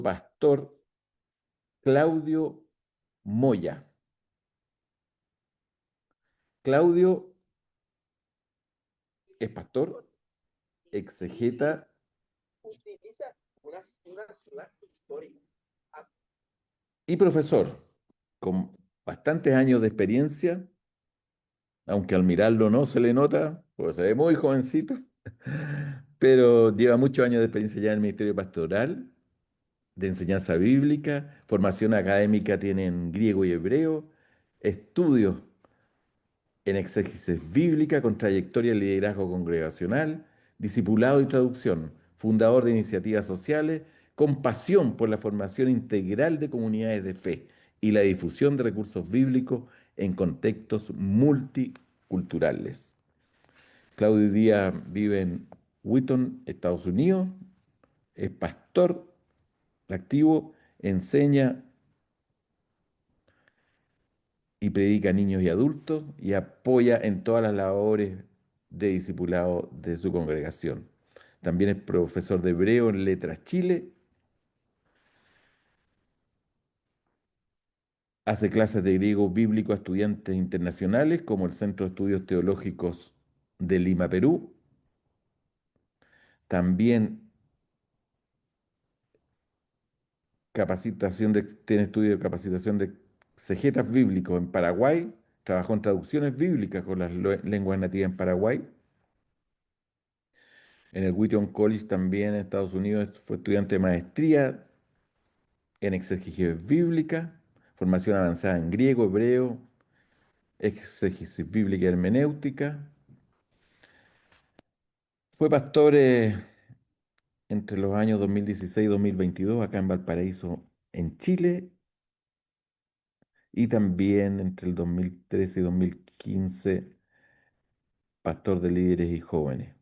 Pastor Claudio Moya. Claudio es pastor, exegeta y profesor, con bastantes años de experiencia, aunque al mirarlo no se le nota, pues se ve muy jovencito, pero lleva muchos años de experiencia ya en el ministerio pastoral, de enseñanza bíblica, formación académica tiene en griego y hebreo, estudios en exégesis bíblica con trayectoria en liderazgo congregacional, discipulado y traducción, fundador de iniciativas sociales, con pasión por la formación integral de comunidades de fe y la difusión de recursos bíblicos en contextos multiculturales. Claudio Díaz vive en Wheaton, Estados Unidos, es pastor activo, enseña y predica a niños y adultos y apoya en todas las labores de discipulado de su congregación. También es profesor de hebreo en Letras Chile, hace clases de griego bíblico a estudiantes internacionales como el Centro de Estudios Teológicos de Lima, Perú. También tiene estudio de capacitación de exegetas bíblicos en Paraguay, trabajó en traducciones bíblicas con las lenguas nativas en Paraguay. En el Wheaton College también en Estados Unidos fue estudiante de maestría en exégesis bíblica, formación avanzada en griego, hebreo, exégesis bíblica y hermenéutica. Fue pastor entre los años 2016 y 2022 acá en Valparaíso, en Chile, y también entre el 2013 y 2015, pastor de líderes y jóvenes.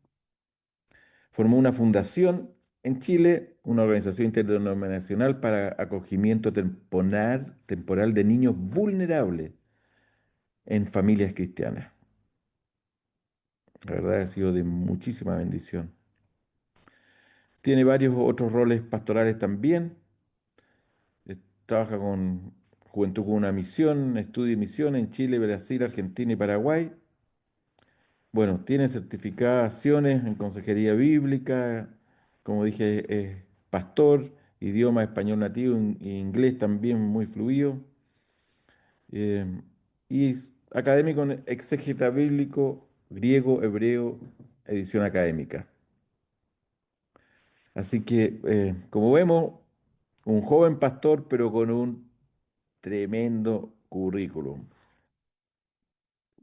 Formó una fundación en Chile, una organización interdenominacional para acogimiento temporal de niños vulnerables en familias cristianas. La verdad ha sido de muchísima bendición. Tiene varios otros roles pastorales también. Trabaja con Juventud con una Misión, estudia y misión en Chile, Brasil, Argentina y Paraguay. Bueno, tiene certificaciones en consejería bíblica, como dije, es pastor, idioma español nativo e inglés también muy fluido. eh, y es académico en exégeta bíblico, griego, hebreo, edición académica. Así que, como vemos, un joven pastor, pero con un tremendo currículum.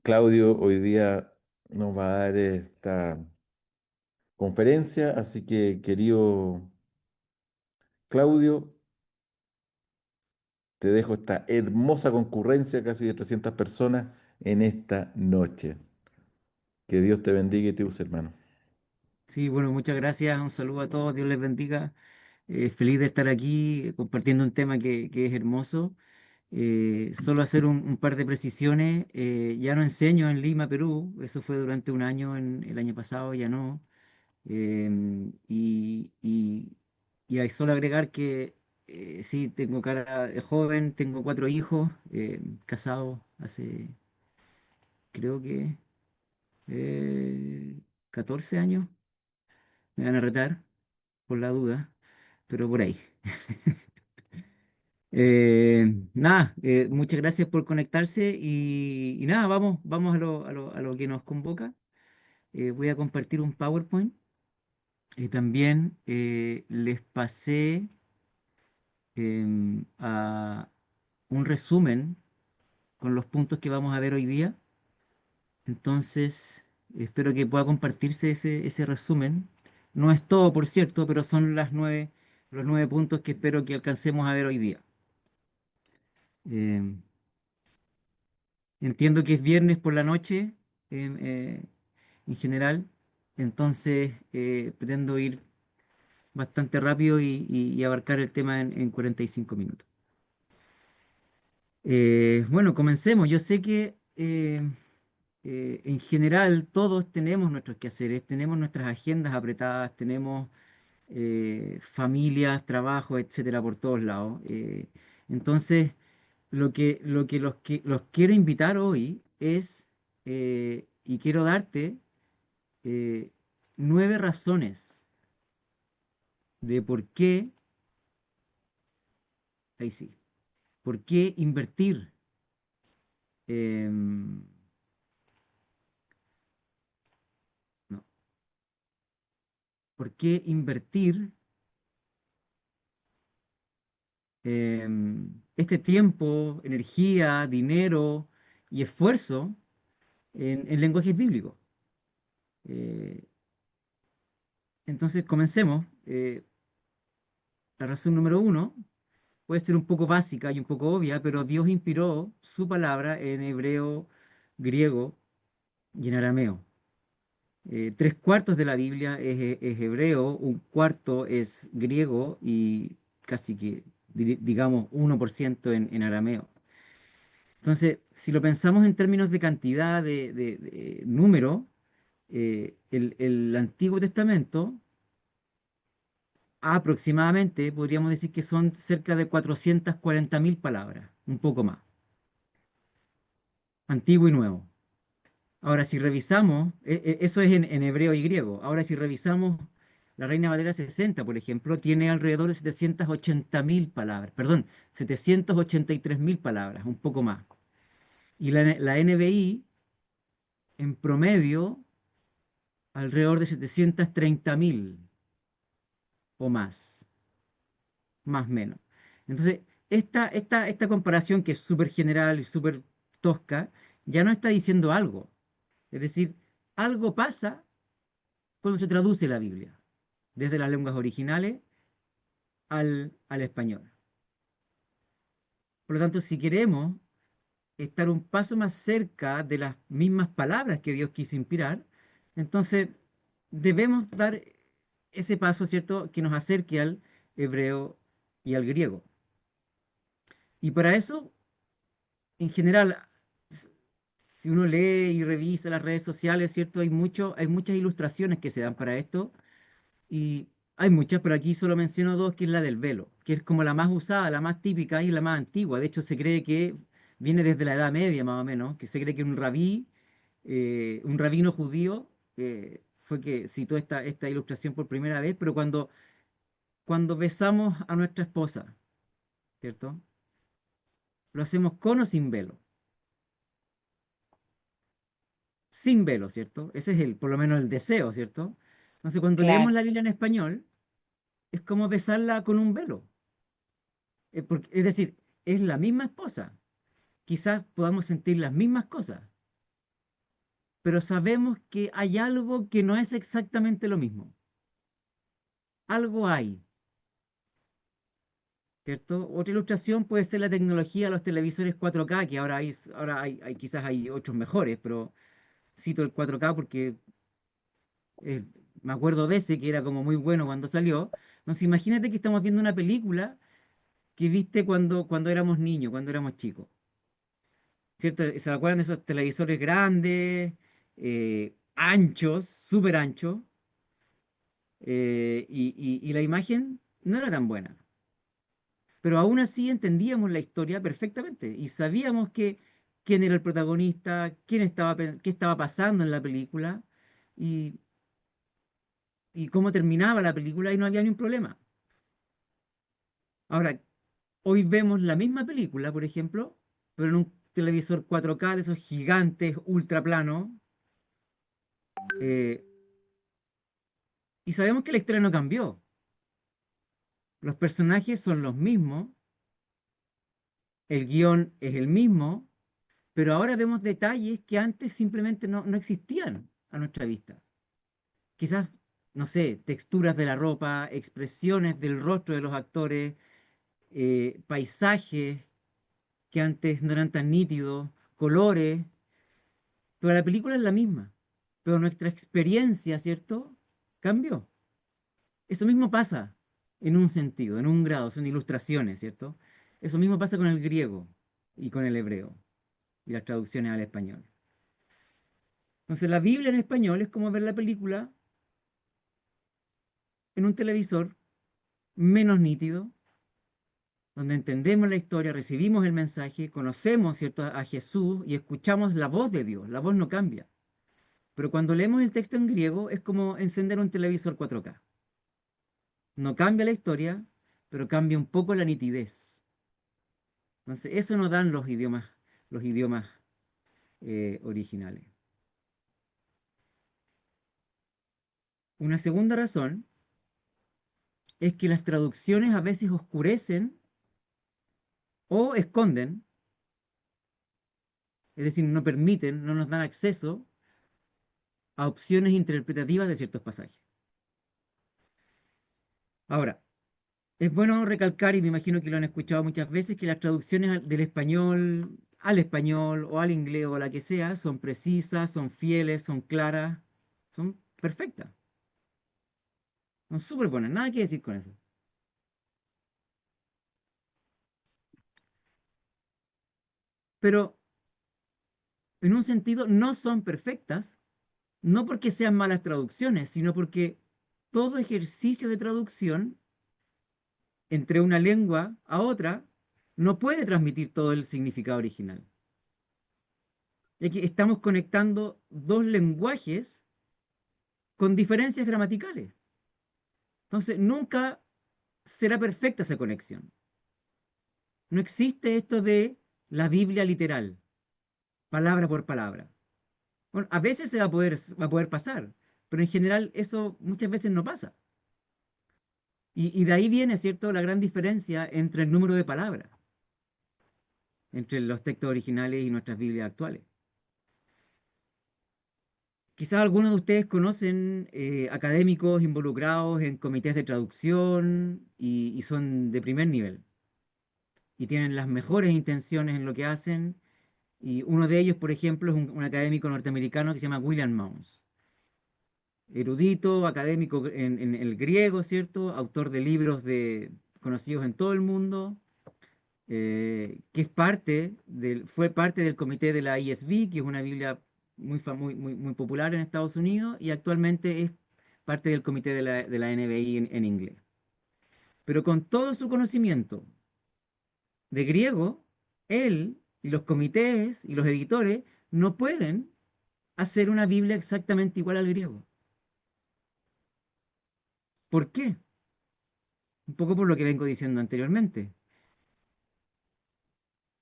Claudio hoy día nos va a dar esta conferencia, así que, querido Claudio, te dejo esta hermosa concurrencia, casi de 300 personas, en esta noche. Que Dios te bendiga y te use, hermano. Sí, bueno, muchas gracias. Un saludo a todos. Dios les bendiga. Feliz de estar aquí compartiendo un tema que es hermoso. Solo hacer un par de precisiones. Ya no enseño en Lima, Perú. Eso fue durante un año, el año pasado, ya no. Y hay solo agregar que sí, tengo cara de joven, tengo 4 hijos, casado hace, creo que, 14 años. Me van a retar por la duda, pero por ahí. Nada, muchas gracias por conectarse y nada, vamos a lo que nos convoca. Voy a compartir un PowerPoint. También les pasé un resumen con los puntos que vamos a ver hoy día. Entonces, espero que pueda compartirse ese resumen. No es todo, por cierto, pero son los 9 puntos que espero que alcancemos a ver hoy día. Eh, Entiendo que es viernes por la noche, em, eh, en general, entonces pretendo ir bastante rápido y abarcar el tema en 45 minutos. Bueno, comencemos. Yo sé que en general todos tenemos nuestros quehaceres, tenemos nuestras agendas apretadas, tenemos familias, trabajo, etcétera, por todos lados. Entonces, los quiero invitar hoy es, y quiero darte eh, 9 razones de por qué, ahí sí, por qué invertir, em, no, por qué invertir este tiempo, energía, dinero y esfuerzo en lenguajes bíblicos. Eh, entonces, comencemos. La razón número uno puede ser un poco básica y un poco obvia, pero Dios inspiró su palabra en hebreo, griego y en arameo. 3 cuartos de la Biblia es hebreo, un cuarto es griego y casi que, digamos, 1% en arameo. Entonces, si lo pensamos en términos de cantidad de número, el Antiguo Testamento aproximadamente podríamos decir que son cerca de 440.000 palabras, un poco más, antiguo y nuevo. Ahora, si revisamos, eso es en hebreo y griego. Ahora, si revisamos la Reina Valera 60, por ejemplo, tiene alrededor de 780.000 palabras, perdón, 783.000 palabras, un poco más. Y la NBI, en promedio, alrededor de 730.000 o más o menos. Entonces, esta comparación que es súper general y súper tosca, ya no está diciendo algo. Es decir, algo pasa cuando se traduce la Biblia, desde las lenguas originales al español. Por lo tanto, si queremos estar un paso más cerca de las mismas palabras que Dios quiso inspirar, entonces debemos dar ese paso, ¿cierto?, que nos acerque al hebreo y al griego. Y para eso, en general, si uno lee y revisa las redes sociales, ¿cierto? Hay muchas ilustraciones que se dan para esto y hay muchas, pero aquí solo menciono dos, que es la del velo, que es como la más usada, la más típica y la más antigua. De hecho, se cree que viene desde la Edad Media, más o menos, que se cree que un rabino judío, fue que citó esta ilustración por primera vez, pero cuando besamos a nuestra esposa, ¿cierto? Lo hacemos con o sin velo. Sin velo, ¿cierto? Ese es por lo menos el deseo, ¿cierto? Entonces, cuando leemos Claro, la Biblia en español, es como besarla con un velo. Es decir, es la misma esposa. Quizás podamos sentir las mismas cosas, pero sabemos que hay algo que no es exactamente lo mismo. Algo hay, ¿cierto? Otra ilustración puede ser la tecnología, los televisores 4K, que quizás hay otros mejores, pero cito el 4K porque eh, me acuerdo de ese que era como muy bueno cuando salió. Entonces, imagínate que estamos viendo una película que viste cuando éramos niños, cuando éramos chicos, ¿cierto? ¿Se acuerdan de esos televisores grandes, anchos, súper anchos? Y la imagen no era tan buena, pero aún así entendíamos la historia perfectamente y sabíamos quién era el protagonista, qué estaba pasando en la película y, y cómo terminaba la película y no había ni un problema. Ahora, hoy vemos la misma película, por ejemplo, pero en un televisor 4K de esos gigantes ultra planos, eh, y sabemos que la historia no cambió. Los personajes son los mismos, el guión es el mismo, pero ahora vemos detalles que antes simplemente no existían a nuestra vista. Quizás, no sé, texturas de la ropa, expresiones del rostro de los actores, paisajes que antes no eran tan nítidos, colores, pero la película es la misma, pero nuestra experiencia, ¿cierto? Cambió. Eso mismo pasa en un sentido, en un grado, son ilustraciones, ¿cierto? Eso mismo pasa con el griego y con el hebreo y las traducciones al español. Entonces, la Biblia en español es como ver la película en un televisor menos nítido, donde entendemos la historia, recibimos el mensaje, conocemos, ¿cierto?, a Jesús y escuchamos la voz de Dios. La voz no cambia. Pero cuando leemos el texto en griego es como encender un televisor 4K. No cambia la historia, pero cambia un poco la nitidez. Entonces, eso nos dan los idiomas originales. Una segunda razón es que las traducciones a veces oscurecen o esconden, es decir, no permiten, no nos dan acceso a opciones interpretativas de ciertos pasajes. Ahora, es bueno recalcar, y me imagino que lo han escuchado muchas veces, que las traducciones del español al español o al inglés o a la que sea son precisas, son fieles, son claras, son perfectas, son súper buenas, nada que decir con eso. Pero en un sentido no son perfectas, no porque sean malas traducciones, sino porque todo ejercicio de traducción entre una lengua a otra no puede transmitir todo el significado original. Ya que estamos conectando dos lenguajes con diferencias gramaticales. Entonces, nunca será perfecta esa conexión. No existe esto de la Biblia literal, palabra por palabra. Bueno, a veces va a poder pasar, pero en general eso muchas veces no pasa. Y de ahí viene, ¿cierto?, la gran diferencia entre el número de palabras, entre los textos originales y nuestras Biblias actuales. Quizás algunos de ustedes conocen académicos involucrados en comités de traducción y son de primer nivel y tienen las mejores intenciones en lo que hacen. Y uno de ellos, por ejemplo, es un académico norteamericano que se llama William Mounce, erudito, académico en el griego, ¿cierto? Autor de libros conocidos en todo el mundo, que fue parte del comité de la ESV, que es una Biblia muy popular en Estados Unidos, y actualmente es parte del comité de la NBI en inglés. Pero con todo su conocimiento de griego, él y los comités y los editores no pueden hacer una Biblia exactamente igual al griego. ¿Por qué? Un poco por lo que vengo diciendo anteriormente.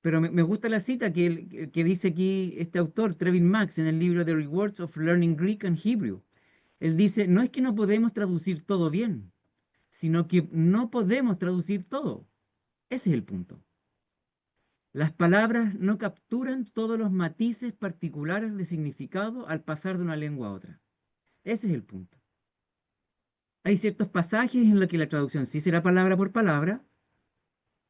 Pero me gusta la cita que dice aquí este autor, Trevin Max, en el libro The Rewards of Learning Greek and Hebrew. Él dice, no es que no podemos traducir todo bien, sino que no podemos traducir todo. Ese es el punto. Las palabras no capturan todos los matices particulares de significado al pasar de una lengua a otra. Ese es el punto. Hay ciertos pasajes en los que la traducción sí será palabra por palabra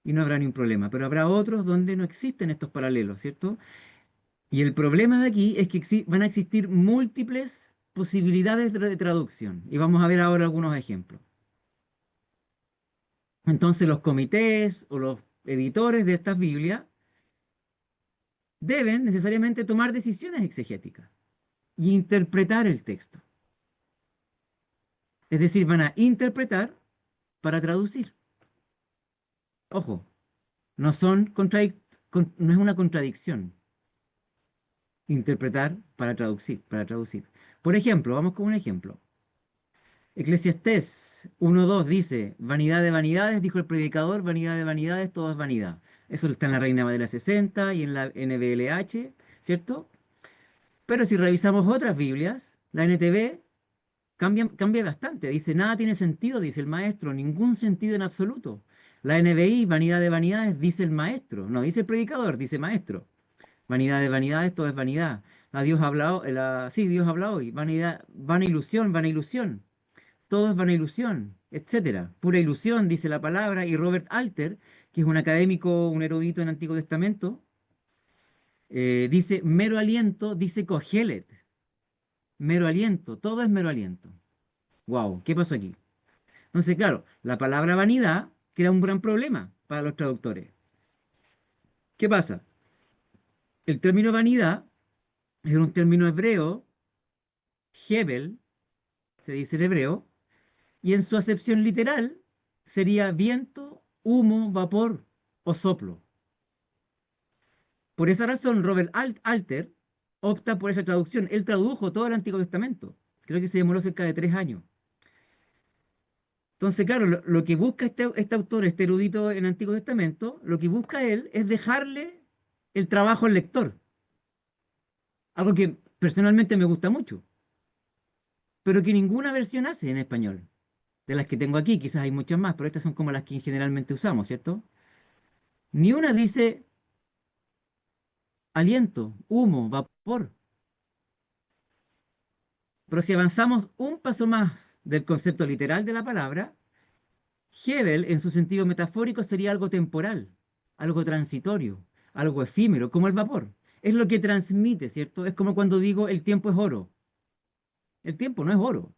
y no habrá ningún problema, pero habrá otros donde no existen estos paralelos, ¿cierto? Y el problema de aquí es que van a existir múltiples posibilidades de traducción. Y vamos a ver ahora algunos ejemplos. Entonces los comités o los editores de estas Biblias deben necesariamente tomar decisiones exegéticas y interpretar el texto. Es decir, van a interpretar para traducir. Ojo, no no es una contradicción. Interpretar para traducir, para traducir. Por ejemplo, vamos con un ejemplo. Eclesiastés 1:2 dice, vanidad de vanidades, dijo el predicador, vanidad de vanidades, todo es vanidad. Eso está en la Reina Madera 60 y en la NBLH, ¿cierto? Pero si revisamos otras Biblias, la NTV cambia bastante. Dice, nada tiene sentido, dice el maestro, ningún sentido en absoluto. La NBI, vanidad de vanidades, dice el maestro, no dice el predicador, dice maestro. Vanidad de vanidades, todo es vanidad. Dios ha hablado, sí, Dios habla hoy. Vanidad, vana ilusión, vana ilusión. Todo es vana ilusión, etcétera. Pura ilusión, dice la palabra. Y Robert Alter, que es un académico, un erudito en Antiguo Testamento, dice mero aliento, dice Cogelet. Mero aliento, todo es mero aliento. Wow, ¿qué pasó aquí? Entonces, claro, la palabra vanidad crea un gran problema para los traductores. ¿Qué pasa? El término vanidad es un término hebreo, Hebel, se dice en hebreo, Y en su acepción literal sería viento, humo, vapor o soplo. Por esa razón, Robert Alter opta por esa traducción. Él tradujo todo el Antiguo Testamento. Creo que se demoró cerca de 3 años. Entonces, claro, lo que busca este autor, este erudito en el Antiguo Testamento, lo que busca él es dejarle el trabajo al lector. Algo que personalmente me gusta mucho, pero que ninguna versión hace en español. De las que tengo aquí, quizás hay muchas más, pero estas son como las que generalmente usamos, ¿cierto? Ni una dice aliento, humo, vapor. Pero si avanzamos un paso más del concepto literal de la palabra, Hebel en su sentido metafórico sería algo temporal, algo transitorio, algo efímero, como el vapor. Es lo que transmite, ¿cierto? Es como cuando digo el tiempo es oro. El tiempo no es oro,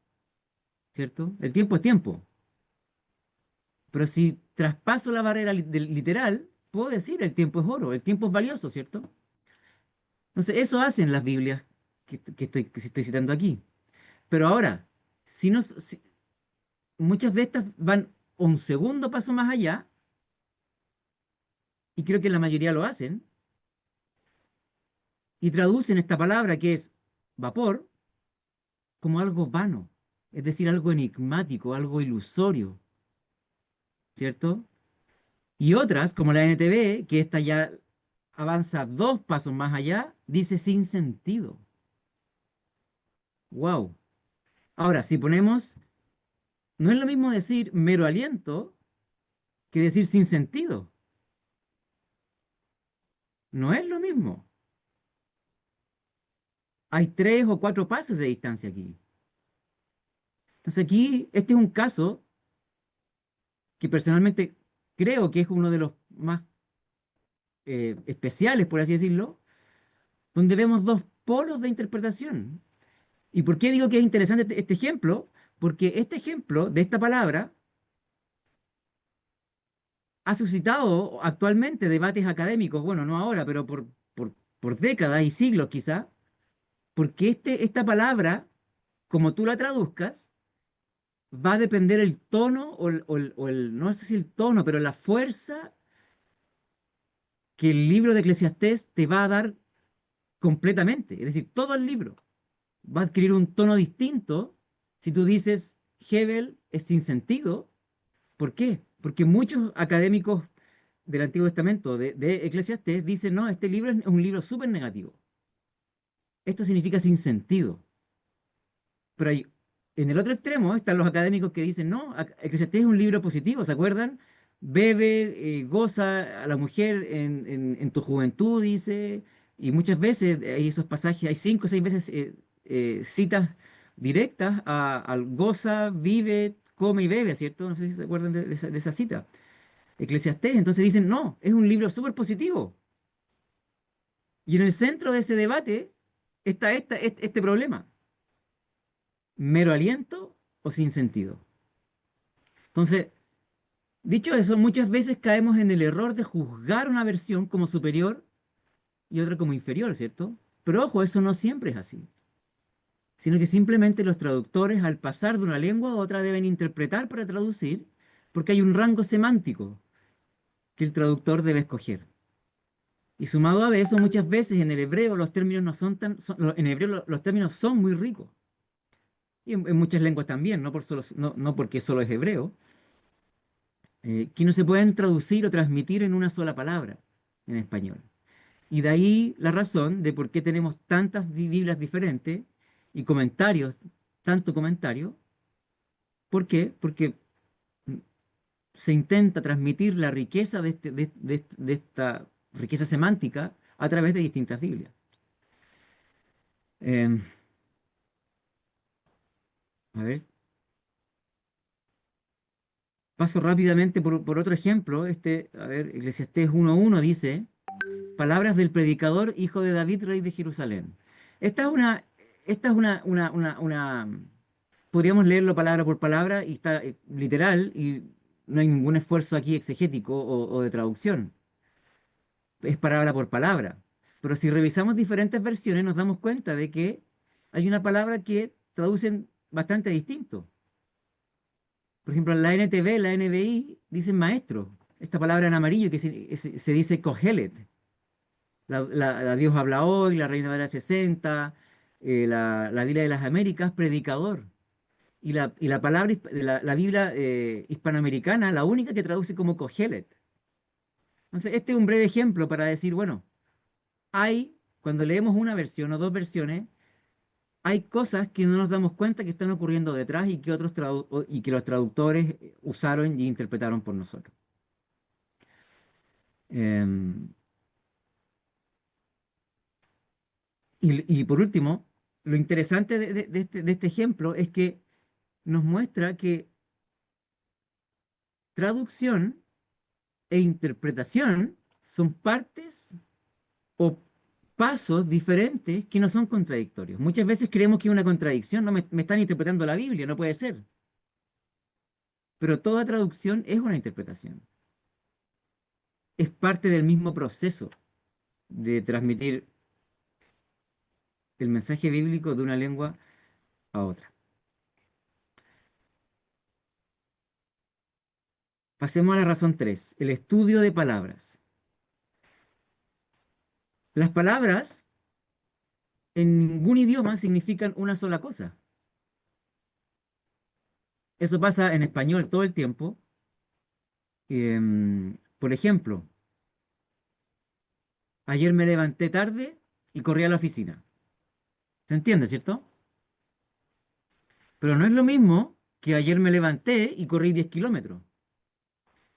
¿cierto? El tiempo es tiempo. Pero si traspaso la barrera del literal, puedo decir el tiempo es oro, el tiempo es valioso, ¿cierto? Entonces, eso hacen las Biblias que estoy citando aquí. Pero ahora, si muchas de estas van un segundo paso más allá, y creo que la mayoría lo hacen, y traducen esta palabra que es vapor como algo vano, es decir, algo enigmático, algo ilusorio, ¿cierto? Y otras, como la NTV, que esta ya avanza 2 pasos más allá, dice sin sentido. ¡Wow! Ahora, si ponemos, no es lo mismo decir mero aliento que decir sin sentido. No es lo mismo. Hay 3 o 4 pasos de distancia aquí. Entonces aquí, este es un caso que personalmente creo que es uno de los más especiales, por así decirlo, donde vemos 2 polos de interpretación. ¿Y por qué digo que es interesante este ejemplo? Porque este ejemplo de esta palabra ha suscitado actualmente debates académicos, bueno, no ahora, pero por décadas y siglos quizá, porque esta palabra, como tú la traduzcas, va a depender el tono no sé si el tono, pero la fuerza que el libro de Eclesiastés te va a dar completamente. Es decir, todo el libro va a adquirir un tono distinto si tú dices Hebel es sin sentido. ¿Por qué? Porque muchos académicos del Antiguo Testamento, de Eclesiastés, dicen, no, este libro es un libro súper negativo. Esto significa sin sentido. Pero en el otro extremo están los académicos que dicen, no, Eclesiastés es un libro positivo, ¿se acuerdan? Bebe, goza a la mujer en tu juventud, dice, y muchas veces hay esos pasajes, hay 5 o 6 veces citas directas al goza, vive, come y bebe, ¿cierto? No sé si se acuerdan de esa cita. Eclesiastés, entonces dicen, no, es un libro súper positivo. Y en el centro de ese debate está este problema, mero aliento o sin sentido. Entonces, dicho eso, muchas veces caemos en el error de juzgar una versión como superior y otra como inferior, ¿cierto? Pero ojo, eso no siempre es así, sino que simplemente los traductores al pasar de una lengua a otra deben interpretar para traducir, porque hay un rango semántico que el traductor debe escoger. Y sumado a eso, muchas veces en el hebreo los términos no son tan, en hebreo los términos son muy ricos. Y en muchas lenguas también, no porque solo es hebreo, que no se pueden traducir o transmitir en una sola palabra en español. Y de ahí la razón de por qué tenemos tantas Biblias diferentes y comentarios, tanto comentario. ¿Por qué? Porque se intenta transmitir la riqueza de esta riqueza semántica a través de distintas Biblias. Eh, a ver, paso rápidamente por otro ejemplo. A ver, Eclesiastés 1:1 dice, palabras del predicador, hijo de David, rey de Jerusalén. Esta es podríamos leerlo palabra por palabra y está literal y no hay ningún esfuerzo aquí exegético o de traducción. Es palabra por palabra. Pero si revisamos diferentes versiones nos damos cuenta de que hay una palabra que traducen bastante distinto. Por ejemplo, en la NTV, la NBI, dicen maestro. Esta palabra en amarillo que se dice Kohelet. La Dios habla hoy, la Reina Valera 60, la Biblia de las Américas, predicador. Y la palabra, la Biblia hispanoamericana, la única que traduce como Kohelet. Entonces, este es un breve ejemplo para decir, bueno, cuando leemos una versión o dos versiones, hay cosas que no nos damos cuenta que están ocurriendo detrás y que y que los traductores usaron y interpretaron por nosotros. Em, y por último, lo interesante de este ejemplo es que nos muestra que traducción e interpretación son partes o pasos diferentes que no son contradictorios. Muchas veces creemos que es una contradicción, no me están interpretando la Biblia, no puede ser. Pero toda traducción es una interpretación. Es parte del mismo proceso de transmitir el mensaje bíblico de una lengua a otra. Pasemos a la razón 3, el estudio de palabras. Las palabras en ningún idioma significan una sola cosa. Eso pasa en español todo el tiempo. Por ejemplo, ayer me levanté tarde y corrí a la oficina. ¿Se entiende, cierto? Pero no es lo mismo que ayer me levanté y corrí 10 kilómetros.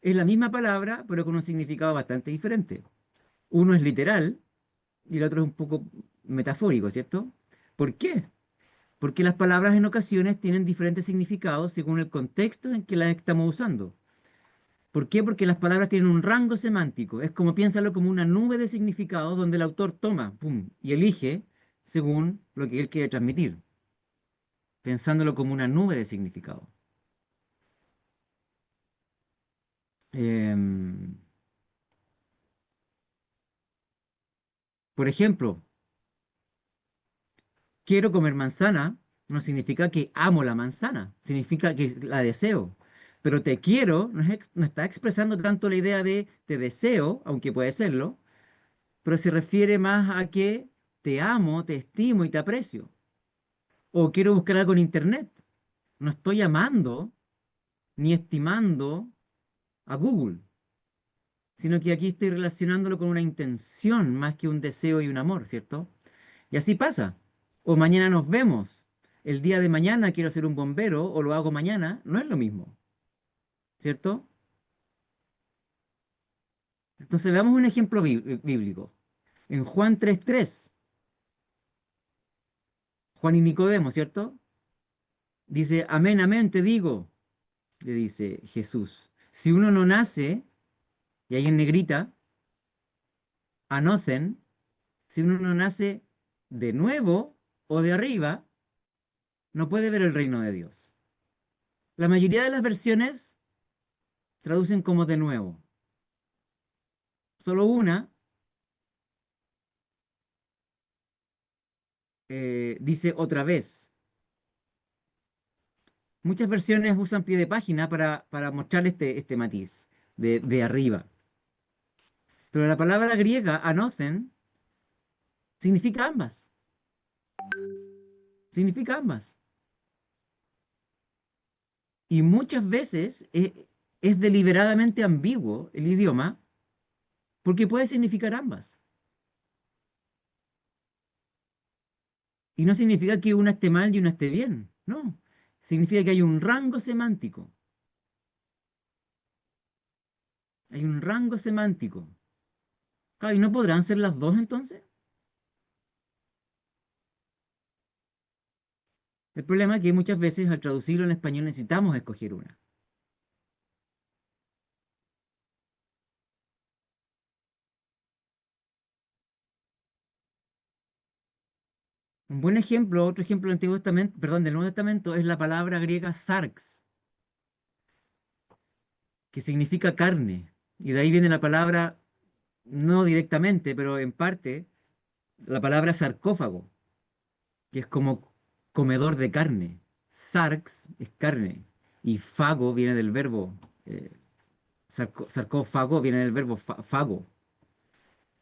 Es la misma palabra, pero con un significado bastante diferente. Uno es literal y el otro es un poco metafórico, ¿cierto? ¿Por qué? Porque las palabras en ocasiones tienen diferentes significados según el contexto en que las estamos usando. ¿Por qué? Porque las palabras tienen un rango semántico. Es como piénsalo como una nube de significados donde el autor toma, pum, y elige según lo que él quiere transmitir, pensándolo como una nube de significados. Em, por ejemplo, quiero comer manzana no significa que amo la manzana, significa que la deseo. Pero te quiero no está expresando tanto la idea de te deseo, aunque puede serlo, pero se refiere más a que te amo, te estimo y te aprecio. O quiero buscar algo en internet. No estoy amando ni estimando a Google, sino que aquí estoy relacionándolo con una intención más que un deseo y un amor, ¿cierto? Y así pasa. O mañana nos vemos. El día de mañana quiero ser un bombero o lo hago mañana, no es lo mismo, ¿cierto? Entonces veamos un ejemplo bíblico. En Juan 3:3, Juan y Nicodemo, ¿cierto? Dice, amén, amén, te digo, le dice Jesús. Si uno no nace, y ahí en negrita, anocen, si uno no nace de nuevo o de arriba, no puede ver el reino de Dios. La mayoría de las versiones traducen como de nuevo. Solo una dice otra vez. Muchas versiones usan pie de página para mostrar este matiz de arriba. Pero la palabra griega anocen significa ambas. Significa ambas. Y muchas veces es deliberadamente ambiguo el idioma porque puede significar ambas. Y no significa que una esté mal y una esté bien. No. Significa que hay un rango semántico. Hay un rango semántico. Ah, ¿y no podrán ser las dos entonces? El problema es que muchas veces al traducirlo en español necesitamos escoger una. Un buen ejemplo, otro ejemplo del Antiguo Testamento, perdón, del Nuevo Testamento es la palabra griega sarx, que significa carne. Y de ahí viene la palabra, no directamente, pero en parte, la palabra sarcófago, que es como comedor de carne. Sarx es carne. Y fago viene del verbo, sarcófago viene del verbo fago,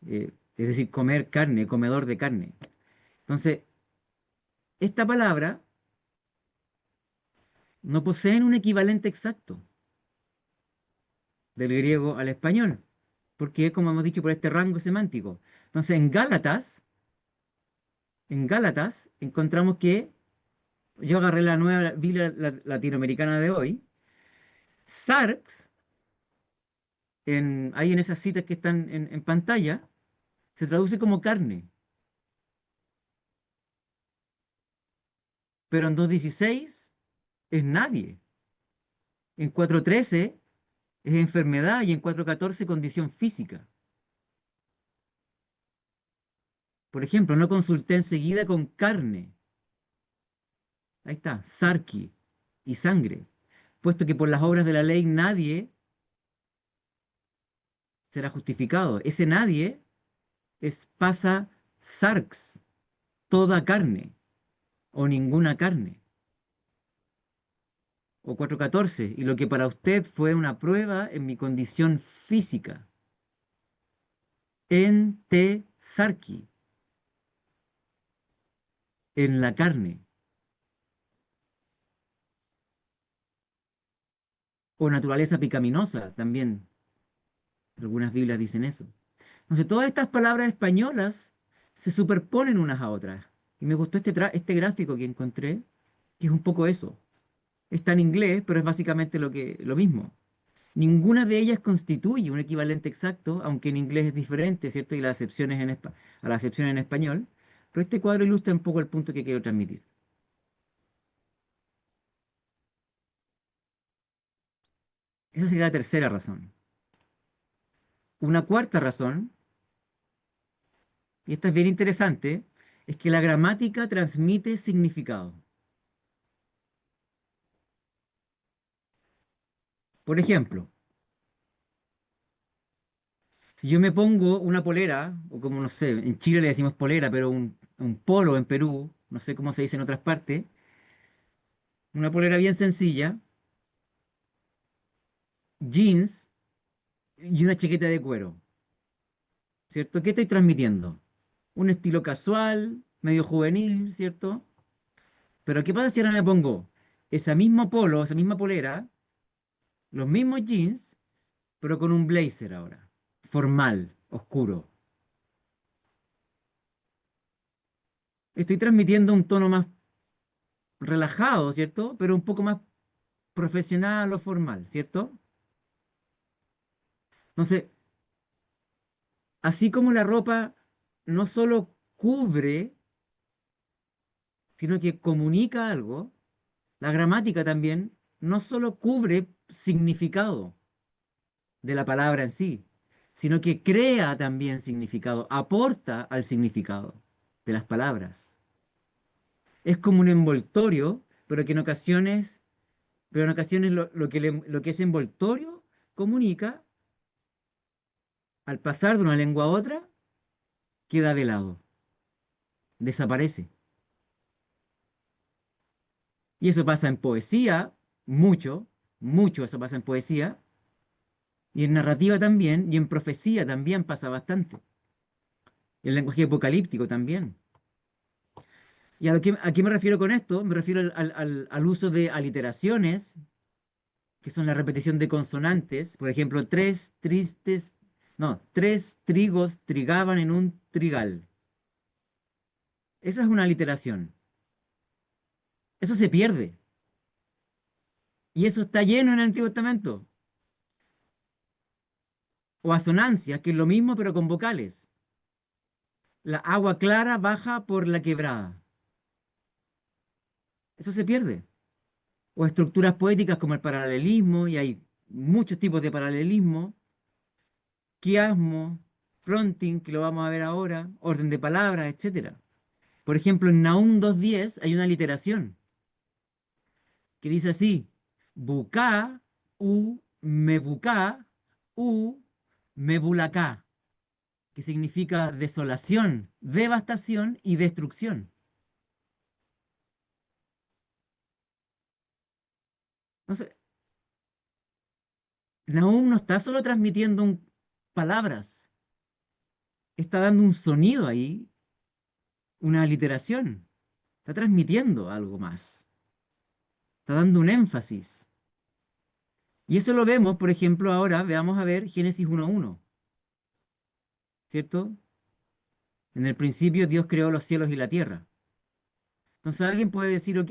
es decir, comer carne, comedor de carne. Entonces, esta palabra no posee un equivalente exacto del griego al español, porque es como hemos dicho por este rango semántico. Entonces, en Gálatas encontramos que yo agarré la nueva Biblia latinoamericana de hoy, sarx, ahí en esas citas que están en pantalla, se traduce como carne, pero en 2.16 es nadie, en 4.13 es enfermedad y en 4.14 condición física. Por ejemplo, no consulté enseguida con carne. Ahí está, sarki y sangre, puesto que por las obras de la ley nadie será justificado. Ese nadie pasa sarx, toda carne o ninguna carne, o 4.14, y lo que para usted fue una prueba en mi condición física, en te sarki, en la carne, o naturaleza picaminosa también. Algunas Biblias dicen eso. Entonces, todas estas palabras españolas se superponen unas a otras. Y me gustó este gráfico que encontré, que es un poco eso. Está en inglés, pero es básicamente lo mismo. Ninguna de ellas constituye un equivalente exacto, aunque en inglés es diferente, ¿cierto? Y las acepciones a la acepción en español. Pero este cuadro ilustra un poco el punto que quiero transmitir. Esa sería la tercera razón. Una cuarta razón, y esta es bien interesante, es que la gramática transmite significado. Por ejemplo, si yo me pongo una polera, o como no sé, en Chile le decimos polera, pero un polo en Perú, no sé cómo se dice en otras partes, una polera bien sencilla, jeans y una chaqueta de cuero, ¿cierto? ¿Qué estoy transmitiendo? Un estilo casual, medio juvenil, ¿cierto? Pero ¿qué pasa si ahora me pongo esa mismo polo, esa misma polera, los mismos jeans, pero con un blazer ahora, formal, oscuro? Estoy transmitiendo un tono más relajado, ¿cierto? Pero un poco más profesional o formal, ¿cierto? Entonces, así como la ropa no solo cubre, sino que comunica algo, la gramática también no solo cubre significado de la palabra en sí, sino que crea también significado, aporta al significado de las palabras. Es como un envoltorio, pero en ocasiones lo que es envoltorio comunica, al pasar de una lengua a otra, queda velado, desaparece. Y eso pasa en poesía, mucho, mucho eso pasa en poesía, y en narrativa también, y en profecía también pasa bastante. Y el lenguaje apocalíptico también. ¿Y a qué me refiero con esto? Me refiero al uso de aliteraciones, que son la repetición de consonantes. Por ejemplo, tres trigos trigaban en un trigal. Esa es una aliteración. Eso se pierde. Y eso está lleno en el Antiguo Testamento. O asonancias, que es lo mismo pero con vocales. La agua clara baja por la quebrada. Eso se pierde. O estructuras poéticas como el paralelismo, y hay muchos tipos de paralelismo, quiasmo, fronting, que lo vamos a ver ahora, orden de palabras, etcétera. Por ejemplo, en Nahum 2.10 hay una literación que dice así: buká, u mebulaká, que significa desolación, devastación y destrucción. Entonces, Nahum no está solo transmitiendo palabras, está dando un sonido ahí, una aliteración, está transmitiendo algo más, está dando un énfasis. Y eso lo vemos, por ejemplo, ahora veamos a ver Génesis 1:1, ¿cierto? En el principio Dios creó los cielos y la tierra. Entonces alguien puede decir, ok,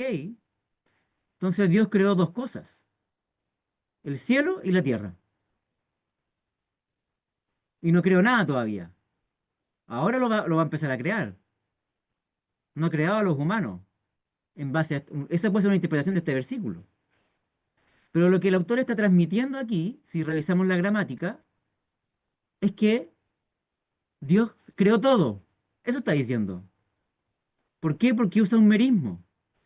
entonces Dios creó dos cosas, el cielo y la tierra, y no creó nada todavía. Ahora lo va a empezar a crear. No ha creado a los humanos. Esa puede ser una interpretación de este versículo. Pero lo que el autor está transmitiendo aquí, si revisamos la gramática, es que Dios creó todo. Eso está diciendo. ¿Por qué? Porque usa un merismo.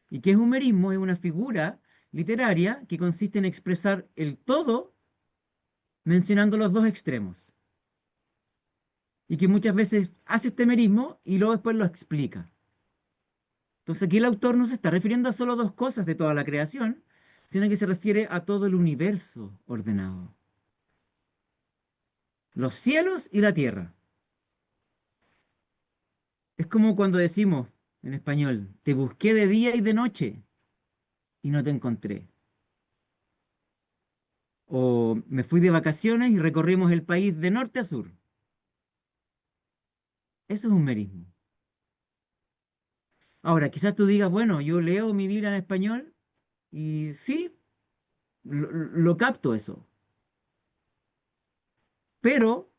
¿Y qué es un merismo? Es una figura literaria que consiste en expresar el todo mencionando los dos extremos. Y que muchas veces hace este merismo y luego después lo explica. Entonces aquí el autor no se está refiriendo a solo dos cosas de toda la creación, sino que se refiere a todo el universo ordenado. Los cielos y la tierra. Es como cuando decimos en español, te busqué de día y de noche y no te encontré. O me fui de vacaciones y recorrimos el país de norte a sur. Eso es un merismo. Ahora, quizás tú digas, bueno, yo leo mi Biblia en español y sí, lo capto eso. Pero,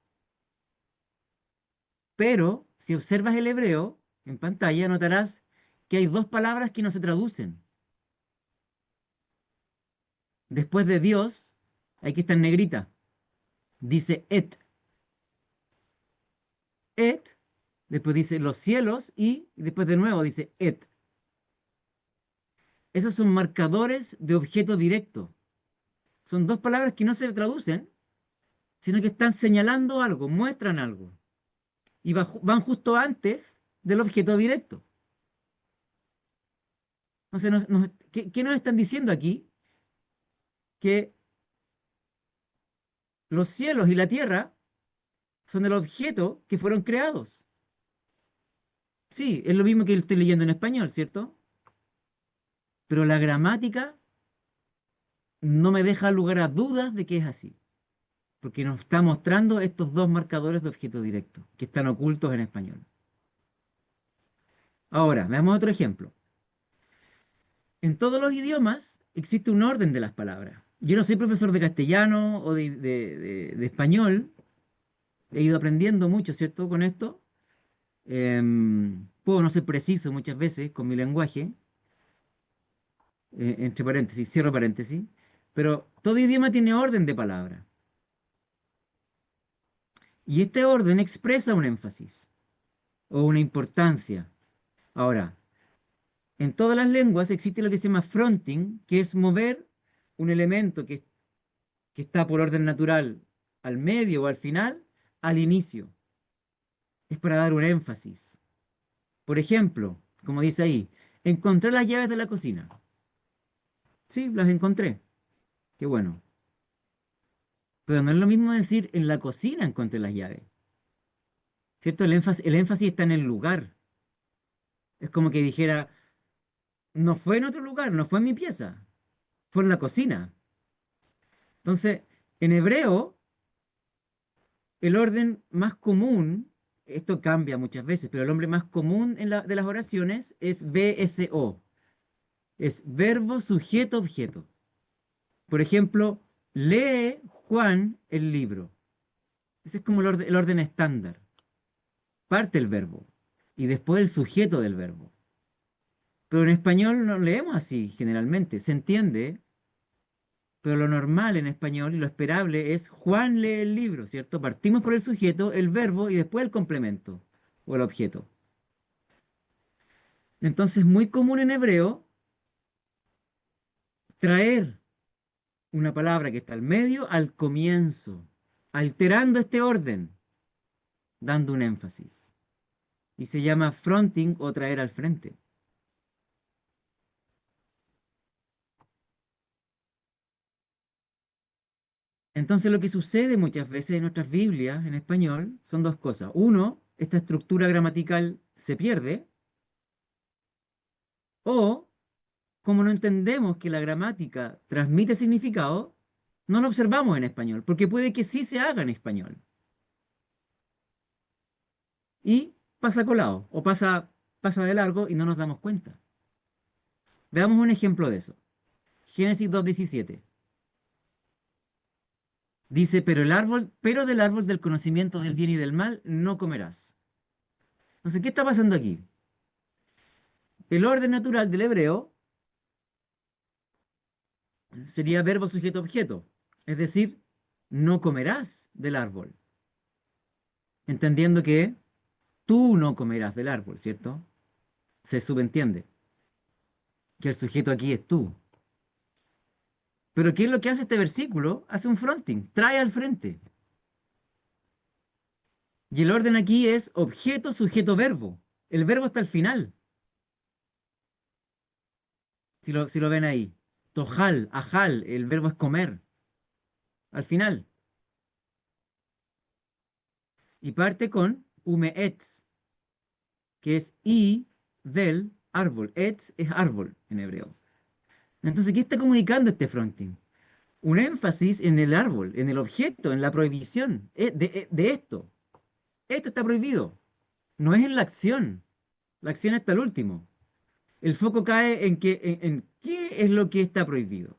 si observas el hebreo en pantalla, notarás que hay dos palabras que no se traducen. Después de Dios, aquí está en negrita, dice et. Et, después dice los cielos y después de nuevo dice et. Esos son marcadores de objeto directo. Son dos palabras que no se traducen, sino que están señalando algo, muestran algo. Y van justo antes del objeto directo. Entonces, ¿qué nos están diciendo aquí? Que los cielos y la tierra son el objeto que fueron creados. Sí, es lo mismo que estoy leyendo en español, ¿cierto? Pero la gramática no me deja lugar a dudas de que es así, porque nos está mostrando estos dos marcadores de objeto directo que están ocultos en español. Ahora, veamos otro ejemplo. En todos los idiomas existe un orden de las palabras. Yo no soy profesor de castellano o de español, he ido aprendiendo mucho, ¿cierto? Con esto. Puedo no ser preciso muchas veces con mi lenguaje, entre paréntesis, cierro paréntesis, pero todo idioma tiene orden de palabra. Y este orden expresa un énfasis o una importancia. Ahora, en todas las lenguas existe lo que se llama fronting, que es mover un elemento que está por orden natural al medio o al final, al inicio. Es para dar un énfasis. Por ejemplo, como dice ahí, encontré las llaves de la cocina. Sí, las encontré. Qué bueno. Pero no es lo mismo decir en la cocina encontré las llaves. ¿Cierto? El énfasis está en el lugar. Es como que dijera, no fue en otro lugar, no fue en mi pieza, fue en la cocina. Entonces, en hebreo, el orden más común, esto cambia muchas veces, pero el nombre más común de las oraciones es BSO, es verbo, sujeto, objeto. Por ejemplo, lee Juan el libro. Ese es como el orden estándar. Parte el verbo y después el sujeto del verbo. Pero en español no leemos así generalmente. Se entiende, pero lo normal en español y lo esperable es Juan lee el libro, ¿cierto? Partimos por el sujeto, el verbo y después el complemento o el objeto. Entonces, es muy común en hebreo traer una palabra que está al medio al comienzo, alterando este orden, dando un énfasis. Y se llama fronting o traer al frente. Entonces lo que sucede muchas veces en nuestras Biblias en español son dos cosas. Uno, esta estructura gramatical se pierde, o como no entendemos que la gramática transmite significado, no lo observamos en español, porque puede que sí se haga en español. Y pasa colado, o pasa de largo y no nos damos cuenta. Veamos un ejemplo de eso. Génesis 2:17. Dice, pero del árbol del conocimiento del bien y del mal no comerás. Entonces, ¿qué está pasando aquí? El orden natural del hebreo sería verbo sujeto objeto, es decir, no comerás del árbol, entendiendo que tú no comerás del árbol, ¿cierto? Se subentiende que el sujeto aquí es tú. Pero ¿qué es lo que hace este versículo? Hace un fronting, trae al frente. Y el orden aquí es objeto, sujeto, verbo. El verbo está al final, si lo ven ahí. Tojal, ajal, el verbo es comer, al final. Y parte con umeetz, que es y del árbol. Etz es árbol en hebreo. Entonces, ¿qué está comunicando este fronting? Un énfasis en el árbol, en el objeto, en la prohibición de esto. Esto está prohibido. No es en la acción. La acción está al último. El foco cae en qué es lo que está prohibido,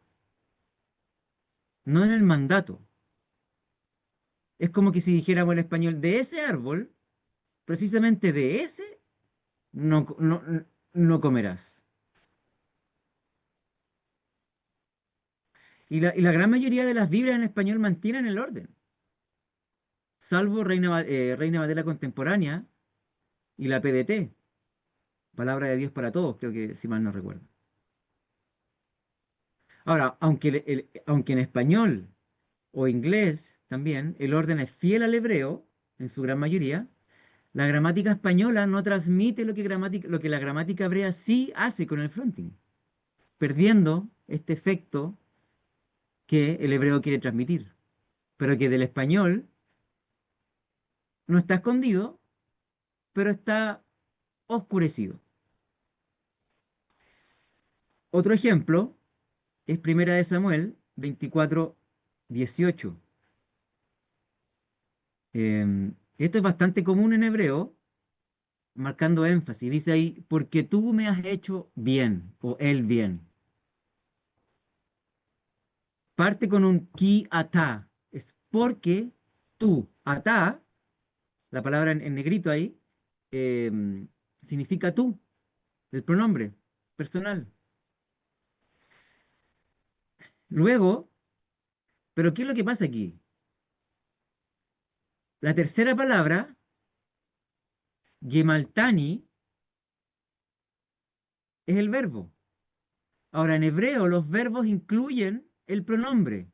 no en el mandato. Es como que si dijéramos en español, de ese árbol, precisamente de ese, no comerás. Y la gran mayoría de las Biblias en español mantienen el orden, salvo Reina Valera Contemporánea y la PDT, Palabra de Dios para Todos, creo que si mal no recuerdo. Ahora, aunque en español o inglés también el orden es fiel al hebreo, en su gran mayoría, la gramática española no transmite lo que la gramática hebrea sí hace con el fronting, perdiendo este efecto que el hebreo quiere transmitir, pero que del español no está escondido, pero está oscurecido. Otro ejemplo es Primera de Samuel 24:18. Esto es bastante común en hebreo, marcando énfasis. Dice ahí, porque tú me has hecho bien, o el bien. Parte con un ki ata, es porque tú, ata, la palabra en negrito ahí, significa tú, el pronombre personal. Luego, pero ¿qué es lo que pasa aquí? La tercera palabra, gemaltani, es el verbo. Ahora, en hebreo los verbos incluyen el pronombre.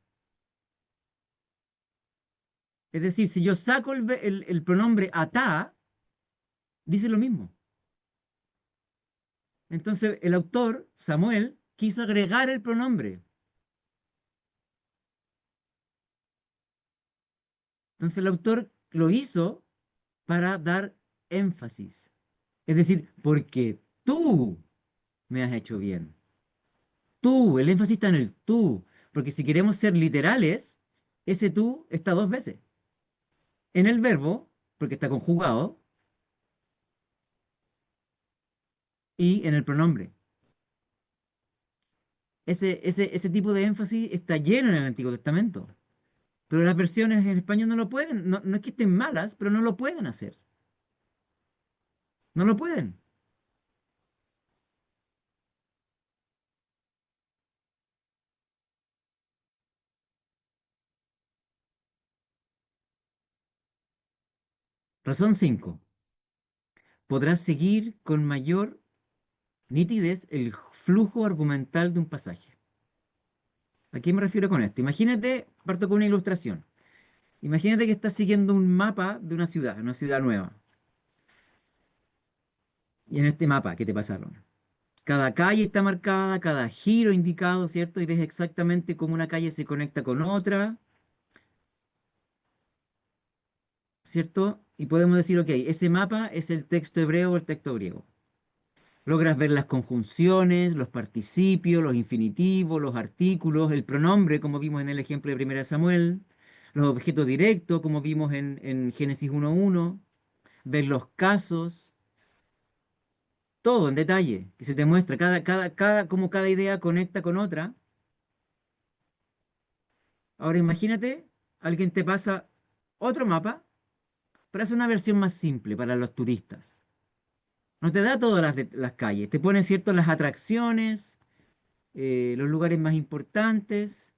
Es decir, si yo saco el pronombre ata, dice lo mismo. Entonces, el autor, Samuel, quiso agregar el pronombre. Entonces, el autor lo hizo para dar énfasis. Es decir, porque tú me has hecho bien. Tú, el énfasis está en el tú. Porque si queremos ser literales, ese tú está dos veces. En el verbo, porque está conjugado, y en el pronombre. Ese tipo de énfasis está lleno en el Antiguo Testamento. Pero las versiones en español no lo pueden. No, no es que estén malas, pero no lo pueden hacer. No lo pueden. Razón 5. Podrás seguir con mayor nitidez el flujo argumental de un pasaje. ¿A qué me refiero con esto? Imagínate, parto con una ilustración. Imagínate que estás siguiendo un mapa de una ciudad nueva. Y en este mapa que te pasaron, cada calle está marcada, cada giro indicado, ¿cierto? Y ves exactamente cómo una calle se conecta con otra. ¿cierto? Y podemos decir, ok, ese mapa es el texto hebreo o el texto griego. Logras ver las conjunciones, los participios, los infinitivos, los artículos, el pronombre, como vimos en el ejemplo de Primera Samuel, los objetos directos, como vimos en Génesis 1.1, ver los casos, todo en detalle, que se te muestra cómo cada idea conecta con otra. Ahora imagínate, alguien te pasa otro mapa, pero es una versión más simple para los turistas. No te da todas las calles, te pone cierto las atracciones, los lugares más importantes,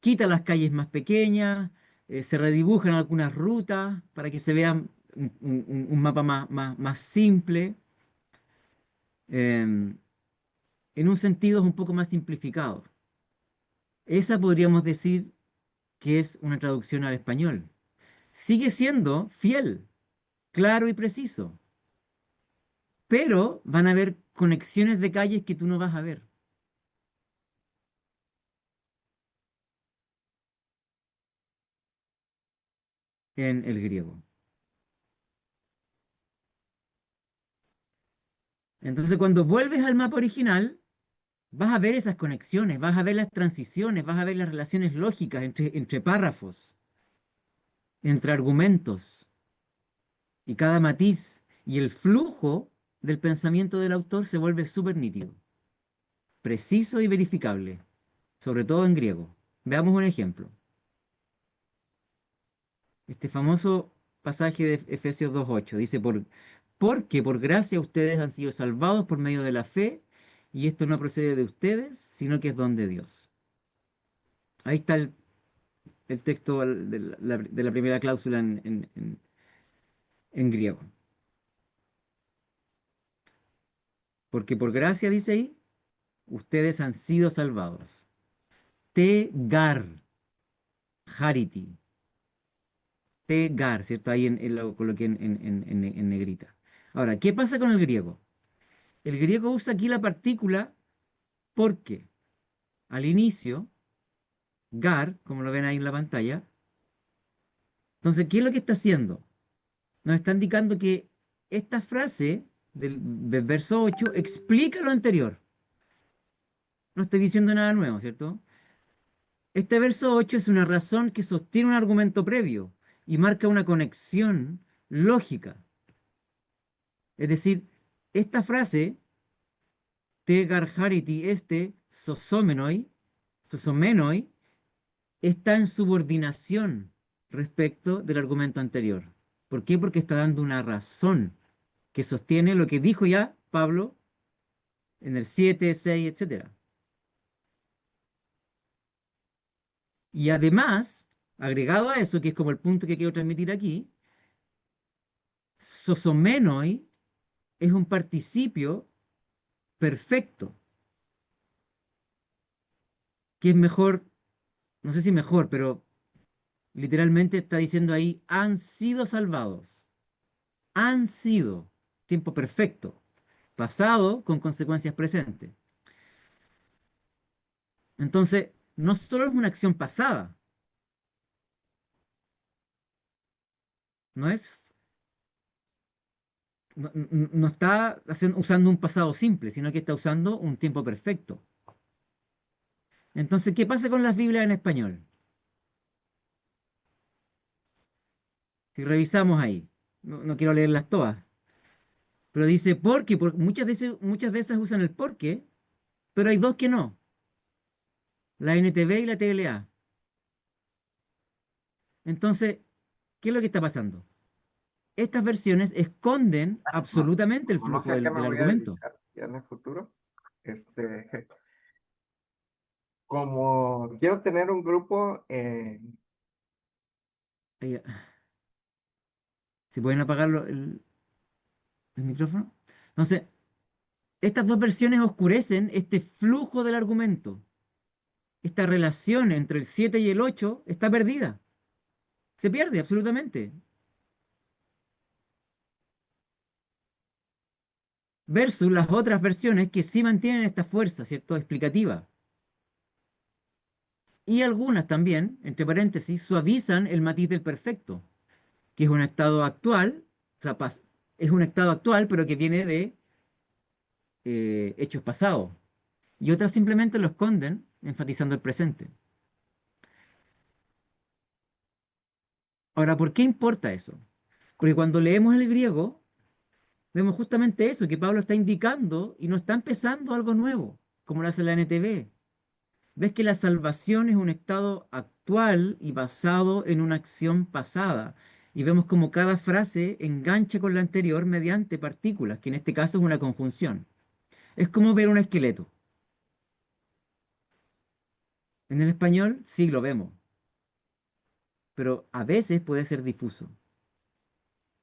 quita las calles más pequeñas, se redibujan algunas rutas para que se vea un mapa más simple. em, en un sentido es un poco más simplificado. Esa podríamos decir que es una traducción al español. Sigue siendo fiel, claro y preciso, pero van a haber conexiones de calles que tú no vas a ver en el griego. Entonces, cuando vuelves al mapa original, vas a ver esas conexiones, vas a ver las transiciones, vas a ver las relaciones lógicas entre párrafos, entre argumentos y cada matiz. Y el flujo del pensamiento del autor se vuelve súper nítido, preciso y verificable, sobre todo en griego. Veamos un ejemplo. Este famoso pasaje de Efesios 2.8 dice, porque por gracia ustedes han sido salvados por medio de la fe, y esto no procede de ustedes, sino que es don de Dios. Ahí está el texto de la primera cláusula en griego. Porque por gracia, dice ahí, ustedes han sido salvados. Tegar, hariti, tegar, ¿cierto? Ahí lo coloqué en negrita. Ahora, ¿qué pasa con el griego? El griego usa aquí la partícula porque al inicio, gar, como lo ven ahí en la pantalla, entonces, ¿qué es lo que está haciendo? Nos está indicando que esta frase del verso 8 explica lo anterior. No estoy diciendo nada nuevo, ¿cierto? Este verso 8 es una razón que sostiene un argumento previo y marca una conexión lógica. Es decir, esta frase, te garhariti este sosomenoi, está en subordinación respecto del argumento anterior. ¿Por qué? Porque está dando una razón que sostiene lo que dijo ya Pablo en el 7, 6, etcétera. Y además, agregado a eso, que es como el punto que quiero transmitir aquí, sosomenoi es un participio perfecto, que es mejor, no sé si mejor, pero literalmente está diciendo ahí, han sido salvados, han sido, tiempo perfecto, pasado con consecuencias presentes. Entonces, no solo es una acción pasada, no es, no está usando un pasado simple, sino que está usando un tiempo perfecto. Entonces, ¿qué pasa con las Biblias en español? Si revisamos ahí, no quiero leerlas todas, pero dice porque, muchas de esas usan el porque, pero hay dos que no, la NTV y la TLA. Entonces, ¿qué es lo que está pasando? Estas versiones esconden absolutamente el No, no sé flujo a qué me del voy a argumento. dedicar ya en el futuro. Este, como quiero tener un grupo, Ahí, ¿se pueden apagar el micrófono? Entonces, estas dos versiones oscurecen este flujo del argumento. Esta relación entre el 7 y el 8 está perdida. Se pierde absolutamente. Versus las otras versiones que sí mantienen esta fuerza, ¿cierto? Explicativa. Y algunas también, entre paréntesis, suavizan el matiz del perfecto. que es un estado actual, o sea, es un estado actual, pero que viene de hechos pasados. Y otras simplemente lo esconden, enfatizando el presente. Ahora, ¿por qué importa eso? Porque cuando leemos el griego, vemos justamente eso, que Pablo está indicando y no está empezando algo nuevo, como lo hace la NTV. Ves que la salvación es un estado actual y basado en una acción pasada. Y vemos como cada frase engancha con la anterior mediante partículas, que en este caso es una conjunción. Es como ver un esqueleto. En el español sí lo vemos, pero a veces puede ser difuso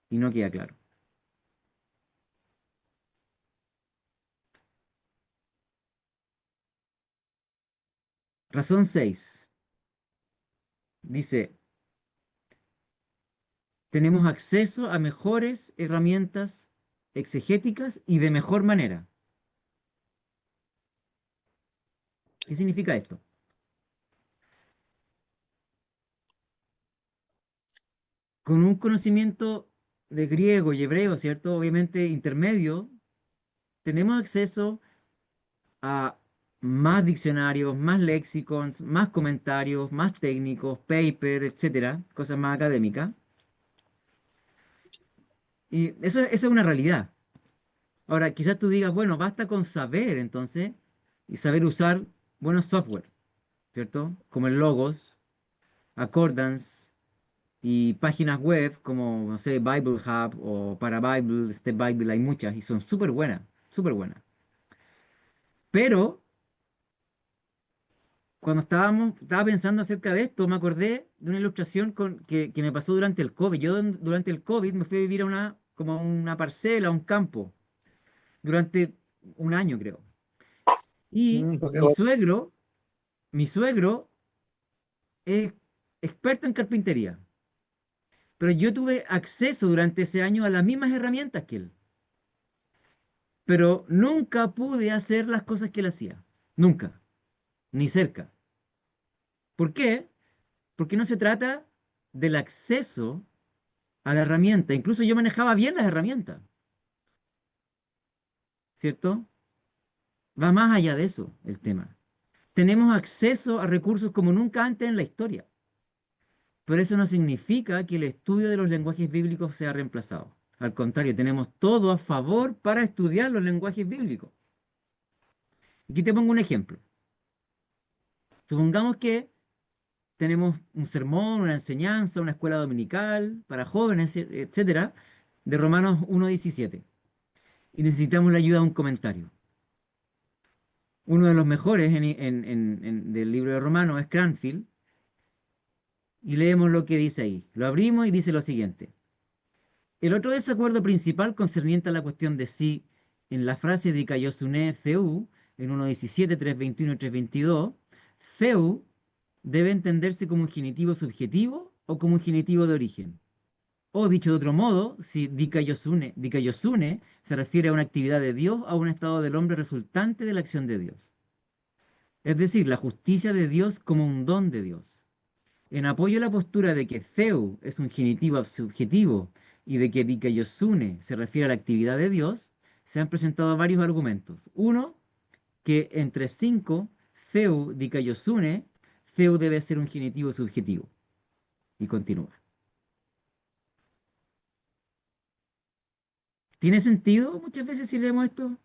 y no queda claro. Razón 6 dice, tenemos acceso a mejores herramientas exegéticas y de mejor manera. ¿Qué significa esto? Con un conocimiento de griego y hebreo, ¿cierto? Obviamente intermedio, tenemos acceso a más diccionarios, más léxicos, más comentarios, más técnicos, paper, etcétera, cosas más académicas. Y eso es una realidad. Ahora, quizás tú digas, bueno, basta con saber entonces y saber usar buenos software, ¿cierto? Como el Logos, Accordance y páginas web como, no sé, Bible Hub o para Bible, Step Bible, hay muchas y son súper buenas, súper buenas. Pero cuando estaba pensando acerca de esto, me acordé de una ilustración que me pasó durante el COVID. Yo durante el COVID me fui a vivir a como a una parcela, a un campo, durante un año creo. Y Porque mi suegro es experto en carpintería, pero yo tuve acceso durante ese año a las mismas herramientas que él, pero nunca pude hacer las cosas que él hacía, nunca, ni cerca. ¿Por qué? Porque no se trata del acceso a la herramienta, incluso yo manejaba bien las herramientas, ¿cierto? Va más allá de eso el tema. Tenemos acceso a recursos como nunca antes en la historia, pero eso no significa que el estudio de los lenguajes bíblicos sea reemplazado. Al contrario, tenemos todo a favor para estudiar los lenguajes bíblicos. Aquí te pongo un ejemplo. Supongamos que tenemos un sermón, una enseñanza, una escuela dominical para jóvenes, etcétera, de Romanos 1:17. Y necesitamos la ayuda de un comentario. Uno de los mejores del libro de Romanos es Cranfield, y leemos lo que dice ahí. Lo abrimos y dice lo siguiente. El otro desacuerdo principal concerniente a la cuestión de si en la frase de Kaiosune Theu, en 1.17, 3.21 y 3.22, Theu debe entenderse como un genitivo subjetivo o como un genitivo de origen. O dicho de otro modo, si Dikaiosune se refiere a una actividad de Dios o a un estado del hombre resultante de la acción de Dios. Es decir, la justicia de Dios como un don de Dios. En apoyo a la postura de que Theu es un genitivo subjetivo y de que Dikaiosune se refiere a la actividad de Dios, se han presentado varios argumentos. Uno, que entre 5, Theu Dikaiosune, Theu debe ser un genitivo subjetivo. Y continúa. ¿Tiene sentido muchas veces si leemos esto?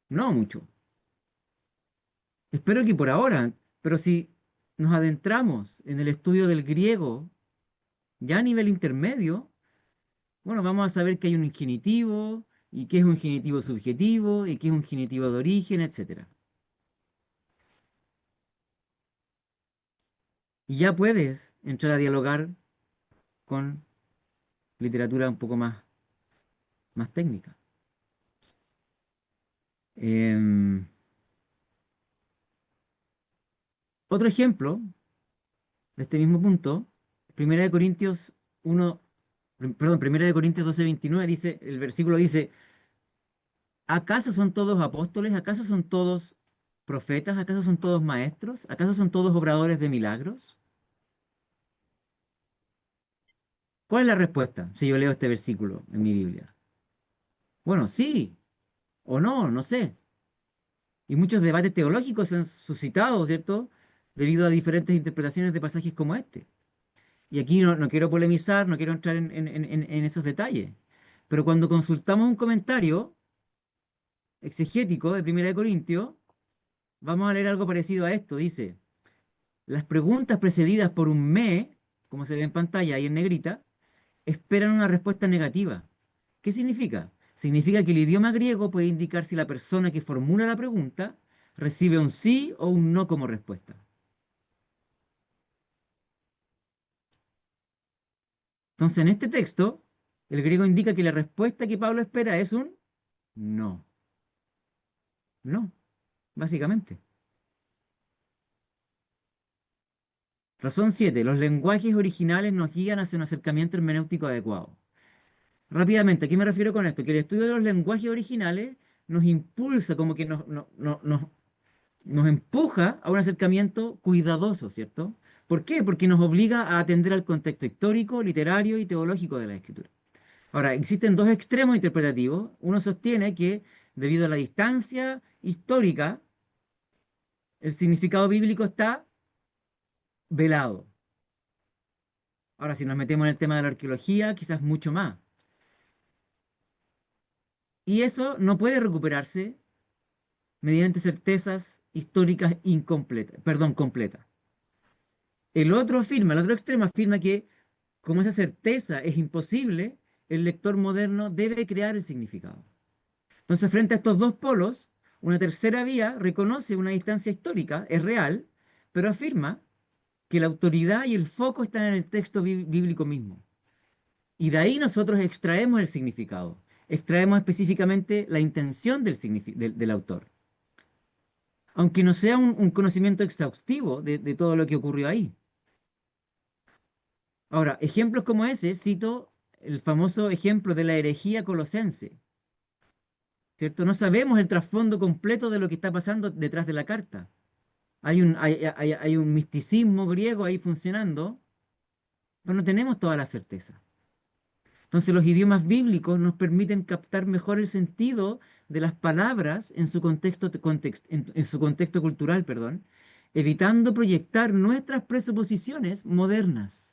No mucho. Espero que por ahora, pero si nos adentramos en el estudio del griego, ya a nivel intermedio, bueno, vamos a saber que hay un ingenitivo, y qué es un genitivo subjetivo, y qué es un genitivo de origen, etcétera. Y ya puedes entrar a dialogar con literatura un poco más técnica. Em, Otro ejemplo de este mismo punto, Primera de Corintios 1, perdón, Primera de Corintios 12:29 dice, el versículo dice, ¿acaso son todos apóstoles? ¿Acaso son todos profetas? ¿Acaso son todos maestros? ¿Acaso son todos obradores de milagros? ¿Cuál es la respuesta si yo leo este versículo en mi Biblia? Bueno, sí o no, no sé. Y muchos debates teológicos se han suscitado, ¿cierto? Debido a diferentes interpretaciones de pasajes como este. Y aquí no quiero polemizar, no quiero entrar en esos detalles. Pero cuando consultamos un comentario exegético de Primera de Corintios, vamos a leer algo parecido a esto. Dice, las preguntas precedidas por un me, como se ve en pantalla ahí en negrita, esperan una respuesta negativa. ¿Qué significa? Significa que el idioma griego puede indicar si la persona que formula la pregunta recibe un sí o un no como respuesta. Entonces, en este texto, el griego indica que la respuesta que Pablo espera es un no. No, básicamente. Razón 7. Los lenguajes originales nos guían hacia un acercamiento hermenéutico adecuado. Rápidamente, ¿a qué me refiero con esto? Que el estudio de los lenguajes originales nos impulsa, como que nos empuja a un acercamiento cuidadoso, ¿cierto? ¿Por qué? Porque nos obliga a atender al contexto histórico, literario y teológico de la escritura. Ahora, existen dos extremos interpretativos. Uno sostiene que, debido a la distancia histórica, el significado bíblico está velado. Ahora, si nos metemos en el tema de la arqueología, quizás mucho más. Y eso no puede recuperarse mediante certezas históricas incompletas, perdón, completas. El otro extremo afirma que, como esa certeza es imposible, el lector moderno debe crear el significado. Entonces, frente a estos dos polos, una tercera vía reconoce una distancia histórica, es real, pero afirma que la autoridad y el foco están en el texto bíblico mismo. Y de ahí nosotros extraemos el significado, extraemos específicamente la intención del autor, aunque no sea un conocimiento exhaustivo de todo lo que ocurrió ahí. Ahora, ejemplos como ese, cito el famoso ejemplo de la herejía colosense, ¿cierto? No sabemos el trasfondo completo de lo que está pasando detrás de la carta. Hay un misticismo griego ahí funcionando, pero no tenemos toda la certeza. Entonces los idiomas bíblicos nos permiten captar mejor el sentido de las palabras en su en su contexto cultural, perdón, evitando proyectar nuestras presuposiciones modernas.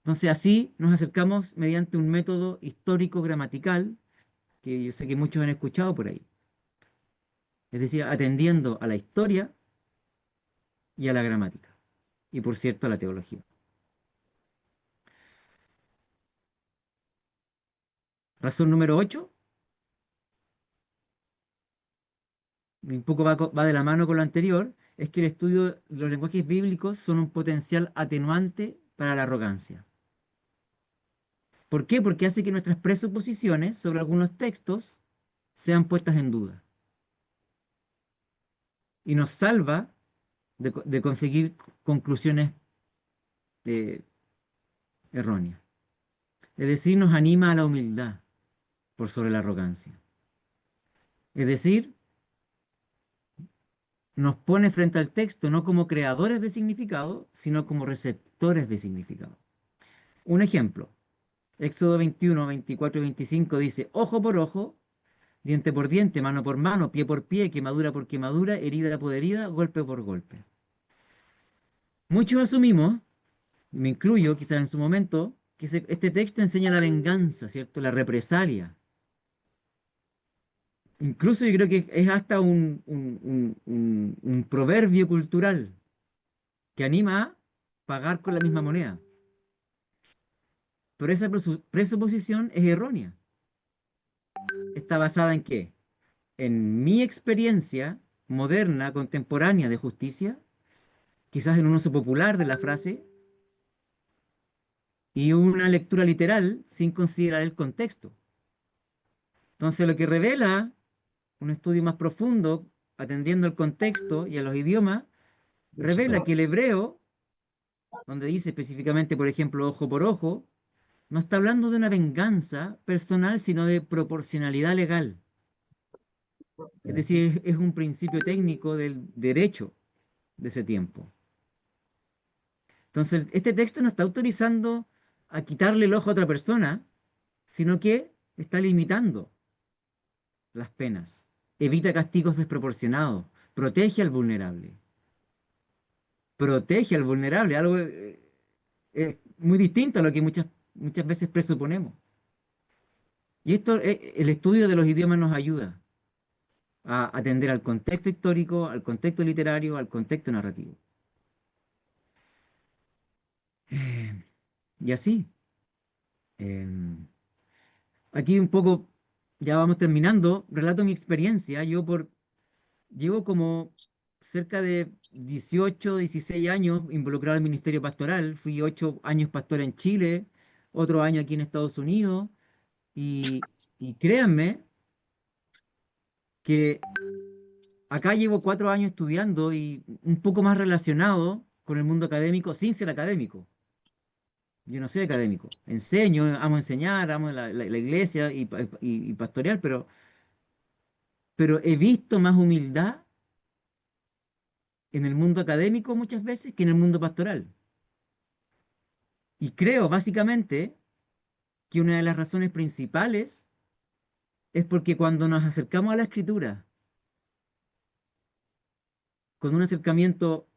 Entonces así nos acercamos mediante un método histórico-gramatical que yo sé que muchos han escuchado por ahí. Es decir, atendiendo a la historia y a la gramática. Y por cierto, a la teología. Razón número 8, y un poco va de la mano con lo anterior, es que el estudio de los lenguajes bíblicos son un potencial atenuante para la arrogancia. ¿Por qué? Porque hace que nuestras presuposiciones sobre algunos textos sean puestas en duda. Y nos salva de conseguir conclusiones eh, erróneas. Es decir, nos anima a la humildad por sobre la arrogancia. Es decir, nos pone frente al texto no como creadores de significado, sino como receptores de significado. Un ejemplo, Éxodo 21, 24 y 25 dice, ojo por ojo, diente por diente, mano por mano, pie por pie, quemadura por quemadura, herida por herida, golpe por golpe. Muchos asumimos, y me incluyo quizás en su momento, que este texto enseña la venganza, ¿cierto? La represalia. Incluso yo creo que es hasta un proverbio cultural que anima a pagar con la misma moneda. Pero esa presuposición es errónea. ¿Está basada en qué? En mi experiencia moderna, contemporánea de justicia, quizás en un uso popular de la frase, y una lectura literal sin considerar el contexto. Entonces, lo que revela un estudio más profundo, atendiendo al contexto y a los idiomas, revela que el hebreo, donde dice específicamente, por ejemplo, ojo por ojo, no está hablando de una venganza personal, sino de proporcionalidad legal. Es decir, es un principio técnico del derecho de ese tiempo. Entonces, este texto nos está autorizando a quitarle el ojo a otra persona, sino que está limitando las penas, evita castigos desproporcionados, protege al vulnerable, algo muy distinto a lo que muchas veces presuponemos. Y esto, el estudio de los idiomas nos ayuda a atender al contexto histórico, al contexto literario, al contexto narrativo. Eh, y así, em, aquí un poco, ya vamos terminando, relato mi experiencia. Llevo como cerca de 18, 16 años involucrado en el ministerio pastoral. Fui 8 años pastor en Chile, otro año aquí en Estados Unidos. Y créanme que acá llevo 4 años estudiando y un poco más relacionado con el mundo académico sin ser académico. Yo no soy académico. Enseño, amo enseñar, amo la iglesia y pastorear, pero he visto más humildad en el mundo académico muchas veces que en el mundo pastoral. Y creo básicamente que una de las razones principales es porque cuando nos acercamos a la escritura con un acercamiento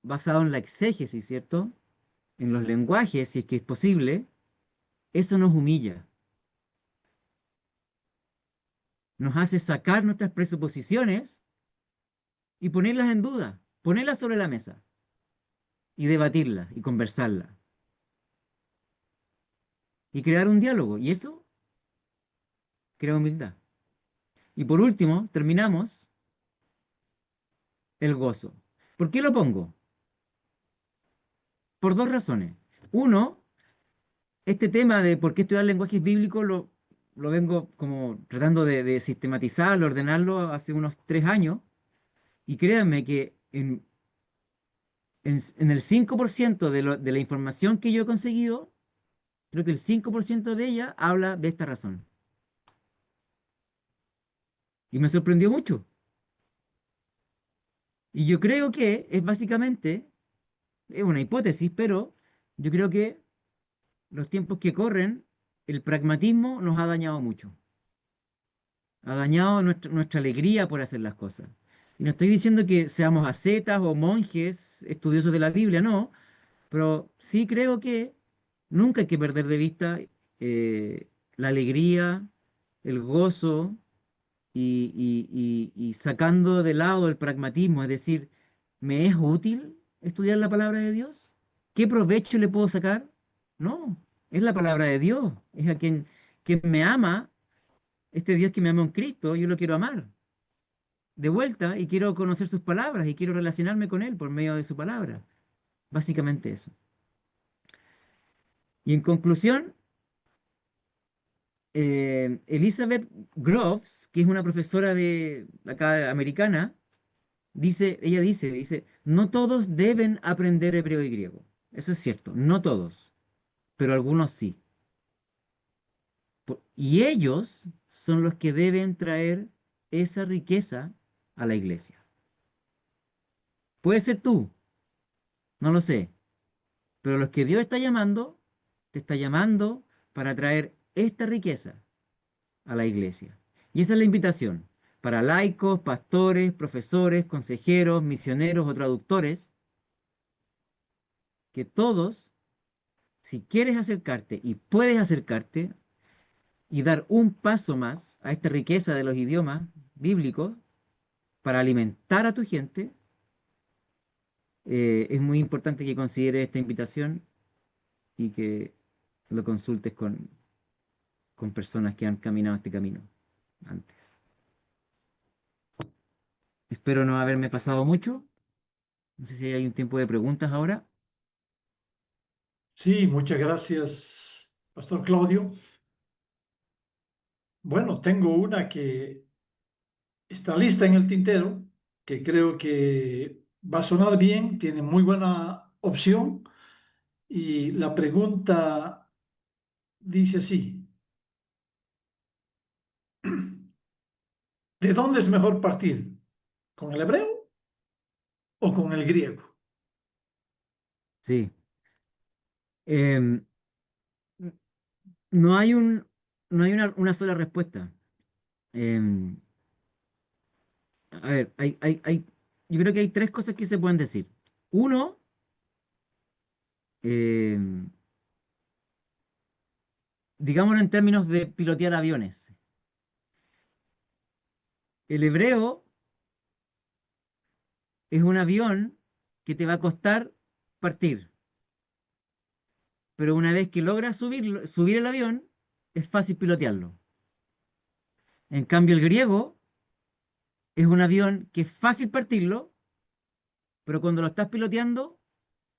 basado en la exégesis, ¿cierto? En los lenguajes, si es que es posible, eso nos humilla, nos hace sacar nuestras presuposiciones y ponerlas en duda, ponerlas sobre la mesa y debatirlas y conversarlas y crear un diálogo. Y eso crea humildad. Y por último, terminamos el gozo. ¿Por qué lo pongo? Por dos razones. Uno, este tema de por qué estudiar lenguajes bíblicos lo vengo como tratando de sistematizarlo, ordenarlo hace unos 3 años. Y créanme que en el 5% de la información que yo he conseguido, creo que el 5% de ella habla de esta razón. Y me sorprendió mucho. Y yo creo que es básicamente, es una hipótesis, pero yo creo que los tiempos que corren, el pragmatismo nos ha dañado mucho. Ha dañado nuestra alegría por hacer las cosas. Y no estoy diciendo que seamos ascetas o monjes estudiosos de la Biblia, no, pero sí creo que nunca hay que perder de vista la alegría, el gozo y sacando de lado el pragmatismo, es decir, ¿me es útil estudiar la palabra de Dios? ¿Qué provecho le puedo sacar? No, es la palabra de Dios, es a quien me ama, este Dios que me ama en Cristo, yo lo quiero amar de vuelta y quiero conocer sus palabras y quiero relacionarme con Él por medio de su palabra. Básicamente eso. Y en conclusión, Elizabeth Groves, que es una profesora de acá americana, dice, no todos deben aprender hebreo y griego. Eso es cierto, no todos, pero algunos sí. Y ellos son los que deben traer esa riqueza a la iglesia. Puede ser tú, no lo sé, pero los que Dios está llamando, te está llamando para traer esta riqueza a la iglesia. Y esa es la invitación para laicos, pastores, profesores, consejeros, misioneros o traductores, que todos, si quieres acercarte y puedes acercarte y dar un paso más a esta riqueza de los idiomas bíblicos para alimentar a tu gente, es muy importante que consideres esta invitación y que lo consultes con personas que han caminado este camino antes. Espero no haberme pasado mucho. No sé si hay un tiempo de preguntas ahora. Sí, muchas gracias, Pastor Claudio. Bueno, tengo una que está lista en el tintero, que creo que va a sonar bien, tiene muy buena opción. Y la pregunta dice así, ¿de dónde es mejor partir? ¿Con el hebreo o con el griego? Sí. Em, no hay no hay una sola respuesta. Em, a ver, yo creo que hay tres cosas que se pueden decir. Uno, em, digámoslo en términos de pilotear aviones. El hebreo es un avión que te va a costar partir, pero una vez que logras subir el avión, es fácil pilotearlo. En cambio, el griego es un avión que es fácil partirlo, pero cuando lo estás piloteando,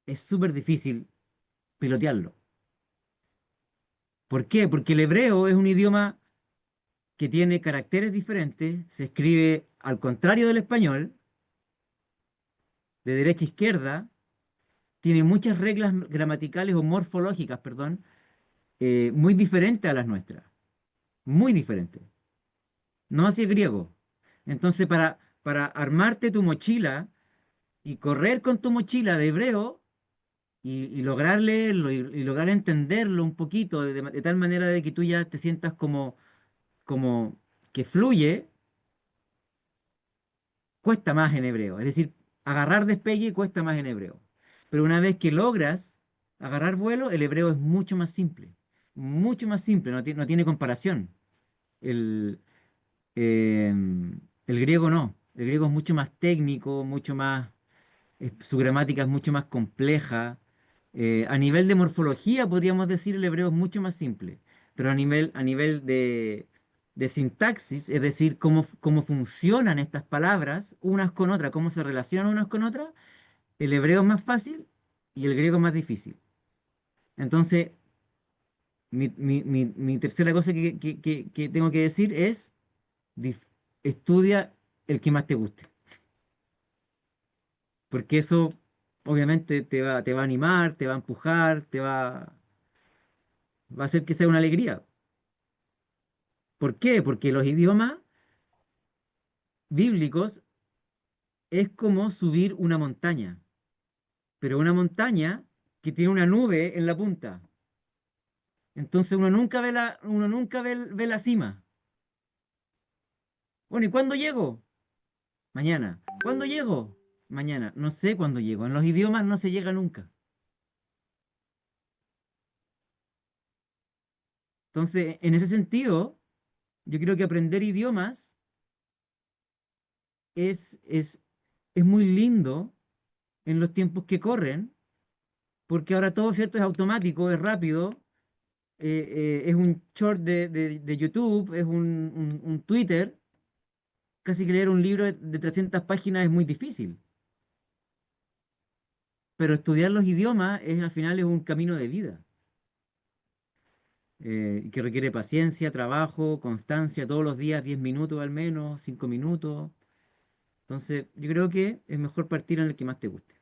es súper difícil pilotearlo. ¿Por qué? Porque el hebreo es un idioma que tiene caracteres diferentes, se escribe al contrario del español, de derecha a izquierda, tiene muchas reglas gramaticales o morfológicas, perdón, muy diferentes a las nuestras, muy diferentes. No así el griego. Entonces, para armarte tu mochila y correr con tu mochila de hebreo y lograr leerlo y lograr entenderlo un poquito de tal manera de que tú ya te sientas como que fluye, cuesta más en hebreo. Es decir, agarrar despegue cuesta más en hebreo. Pero una vez que logras agarrar vuelo, el hebreo es mucho más simple, no tiene comparación. El, el griego no, el griego es mucho más técnico, mucho más, su gramática es mucho más compleja. A nivel de morfología, podríamos decir, el hebreo es mucho más simple, pero a nivel de sintaxis, es decir, cómo funcionan estas palabras unas con otras, cómo se relacionan unas con otras, el hebreo es más fácil y el griego es más difícil. Entonces, mi tercera cosa que tengo que decir es, dif- estudia el que más te guste, porque eso obviamente te va a animar, te va a empujar, va a hacer que sea una alegría. ¿Por qué? Porque los idiomas bíblicos es como subir una montaña, pero una montaña que tiene una nube en la punta. Entonces uno nunca ve la cima. Bueno, ¿y cuándo llego? Mañana. ¿Cuándo llego? Mañana. No sé cuándo llego. En los idiomas no se llega nunca. Entonces, en ese sentido, yo creo que aprender idiomas es, es, es muy lindo en los tiempos que corren, porque ahora todo, ¿cierto? Es automático, es rápido, es un short de YouTube, es un Twitter. Casi que leer un libro de 300 páginas es muy difícil, pero estudiar los idiomas al final es un camino de vida, que requiere paciencia, trabajo, constancia, todos los días, 10 minutos al menos, 5 minutos. Entonces, yo creo que es mejor partir en el que más te guste.